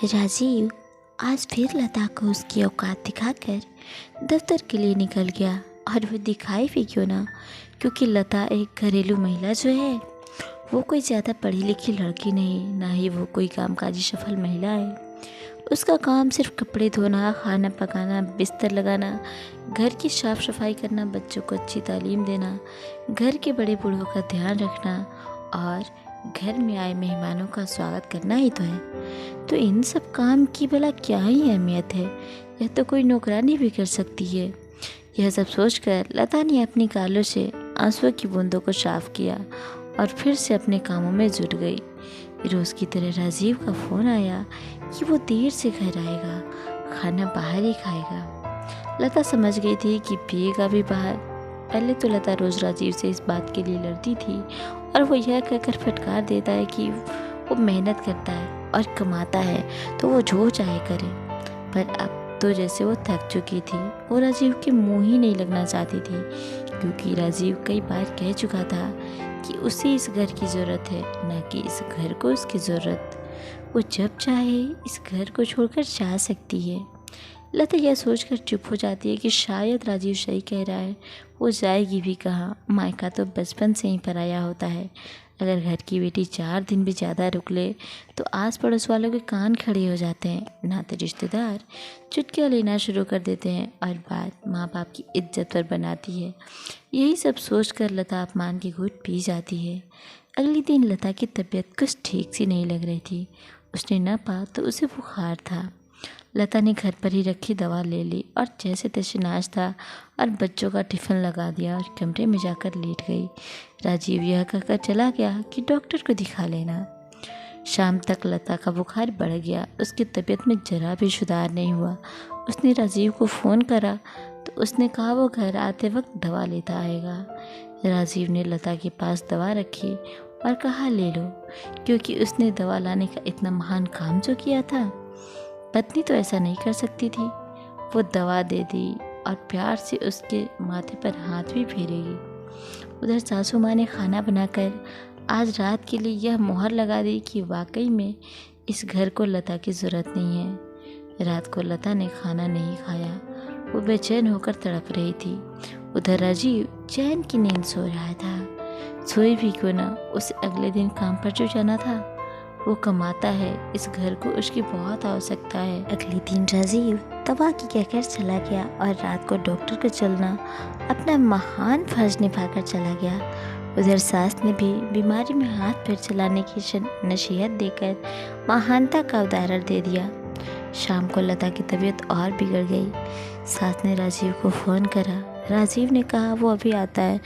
राजीव आज फिर लता को उसकी औकात दिखाकर दफ्तर के लिए निकल गया। और वो दिखाई भी क्यों ना, क्योंकि लता एक घरेलू महिला जो है वो कोई ज़्यादा पढ़ी लिखी लड़की नहीं, ना ही वो कोई कामकाजी सफल महिला है। उसका काम सिर्फ कपड़े धोना, खाना पकाना, बिस्तर लगाना, घर की साफ सफाई करना, बच्चों को अच्छी तालीम देना, घर के बड़े बूढ़ों का ध्यान रखना और घर में आए मेहमानों का स्वागत करना ही तो है। तो इन सब काम की भला क्या ही अहमियत है, यह तो कोई नौकरानी भी कर सकती है। यह सब सोचकर लता ने अपनी गालों से आंसुओं की बूंदों को साफ किया और फिर से अपने कामों में जुट गई। रोज़ की तरह राजीव का फ़ोन आया कि वो देर से घर आएगा, खाना बाहर ही खाएगा। लता समझ गई थी कि पिएगा भी बाहर। पहले तो लता रोज़ राजीव से इस बात के लिए लड़ती थी और वो यह कहकर फटकार देता है कि वो मेहनत करता है और कमाता है तो वो जो चाहे करे। पर अब तो जैसे वो थक चुकी थी, वो राजीव के मुंह ही नहीं लगना चाहती थी, क्योंकि राजीव कई बार कह चुका था कि उसे इस घर की ज़रूरत है, न कि इस घर को उसकी ज़रूरत। वो जब चाहे इस घर को छोड़कर जा सकती है। लता यह सोचकर चुप हो जाती है कि शायद राजीव सही कह रहा है। वो जाएगी भी कहाँ, मायका तो बचपन से ही पराया होता है। अगर घर की बेटी 4 दिन भी ज़्यादा रुक ले तो आस पड़ोस वालों के कान खड़े हो जाते हैं। नाते रिश्तेदार चुटकियाँ लेना शुरू कर देते हैं और बात माँ बाप की इज्जत पर बनाती है। यही सब सोचकर लता अपमान की घूंट पी जाती है। अगले दिन लता की तबीयत कुछ ठीक सी नहीं लग रही थी। उसने न पा तो उसे बुखार था। लता ने घर पर ही रखी दवा ले ली और जैसे तैसे नाश्ता और बच्चों का टिफ़िन लगा दिया और कमरे में जाकर लेट गई। राजीव यह कहकर चला गया कि डॉक्टर को दिखा लेना। शाम तक लता का बुखार बढ़ गया। उसकी तबीयत में जरा भी सुधार नहीं हुआ। उसने राजीव को फ़ोन करा तो उसने कहा वो घर आते वक्त दवा लेता आएगा। राजीव ने लता के पास दवा रखी और कहा ले लो, क्योंकि उसने दवा लाने का इतना महान काम जो किया था, पत्नी तो ऐसा नहीं कर सकती थी। वो दवा दे दी और प्यार से उसके माथे पर हाथ भी फेरेगी। उधर सासू माँ ने खाना बनाकर आज रात के लिए यह मोहर लगा दी कि वाकई में इस घर को लता की ज़रूरत नहीं है। रात को लता ने खाना नहीं खाया। वो बेचैन होकर तड़प रही थी। उधर राजीव चैन की नींद सो रहा था। सोए भी क्यों ना, उसे अगले दिन काम पर जो जाना था। वो कमाता है, इस घर को उसकी बहुत आवश्यकता है। अगले दिन राजीव दवा की कहकर चला गया और रात को डॉक्टर को चलना अपना महान फर्ज निभाकर चला गया। उधर सास ने भी बीमारी में हाथ पैर चलाने की नसीहत देकर महानता का उदाहरण दे दिया। शाम को लता की तबीयत और बिगड़ गई। सास ने राजीव को फ़ोन करा। राजीव ने कहा वो अभी आता है,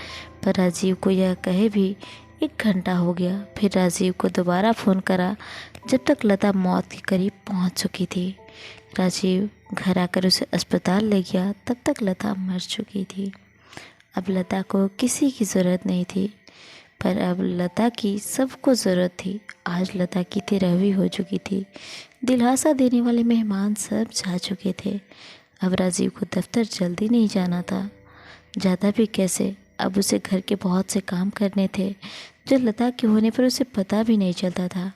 पर राजीव को यह कहे भी 1 घंटा हो गया। फिर राजीव को दोबारा फ़ोन करा, जब तक लता मौत के करीब पहुंच चुकी थी। राजीव घर आकर उसे अस्पताल ले गया, तब तक लता मर चुकी थी। अब लता को किसी की ज़रूरत नहीं थी, पर अब लता की सबको ज़रूरत थी। आज लता की तेरहवीं हो चुकी थी। दिलासा देने वाले मेहमान सब जा चुके थे। अब राजीव को दफ्तर जल्दी नहीं जाना था। ज़्यादा भी कैसे, अब उसे घर के बहुत से काम करने थे जो लता के होने पर उसे पता भी नहीं चलता था।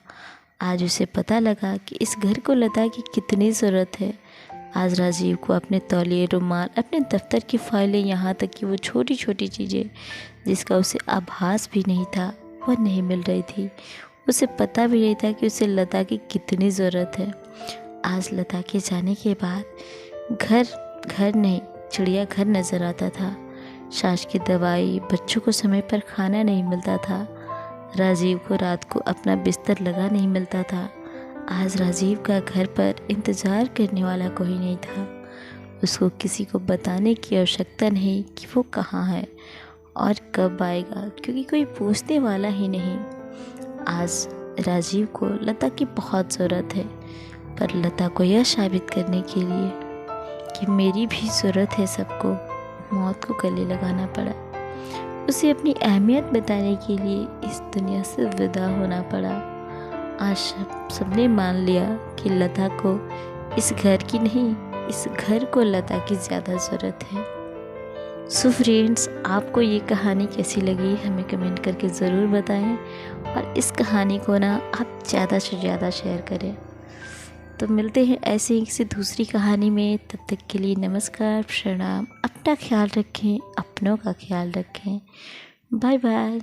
आज उसे पता लगा कि इस घर को लता की कितनी ज़रूरत है। आज राजीव को अपने तौलिए, रुमाल, अपने दफ्तर की फाइलें, यहाँ तक कि वो छोटी छोटी चीज़ें जिसका उसे आभास भी नहीं था, वह नहीं मिल रही थी। उसे पता भी नहीं था कि उसे लता की कितनी ज़रूरत है। आज लता के जाने के बाद घर नहीं, चिड़ियाघर नज़र आता था। सास की दवाई, बच्चों को समय पर खाना नहीं मिलता था। राजीव को रात को अपना बिस्तर लगा नहीं मिलता था। आज राजीव का घर पर इंतज़ार करने वाला कोई नहीं था। उसको किसी को बताने की आवश्यकता नहीं कि वो कहाँ है और कब आएगा, क्योंकि कोई पूछने वाला ही नहीं। आज राजीव को लता की बहुत ज़रूरत है, पर लता को यह साबित करने के लिए कि मेरी भी ज़रूरत है सबको, मौत को गले लगाना पड़ा। उसे अपनी अहमियत बताने के लिए इस दुनिया से विदा होना पड़ा। आज सबने मान लिया कि लता को इस घर की नहीं, इस घर को लता की ज़्यादा ज़रूरत है। सो फ्रेंड्स, आपको ये कहानी कैसी लगी हमें कमेंट करके ज़रूर बताएं और इस कहानी को ना आप ज़्यादा से ज़्यादा शेयर करें। तो मिलते हैं ऐसे ही किसी दूसरी कहानी में। तब तक के लिए नमस्कार, प्रणाम। अपना ख्याल रखें, अपनों का ख्याल रखें। Bye bye.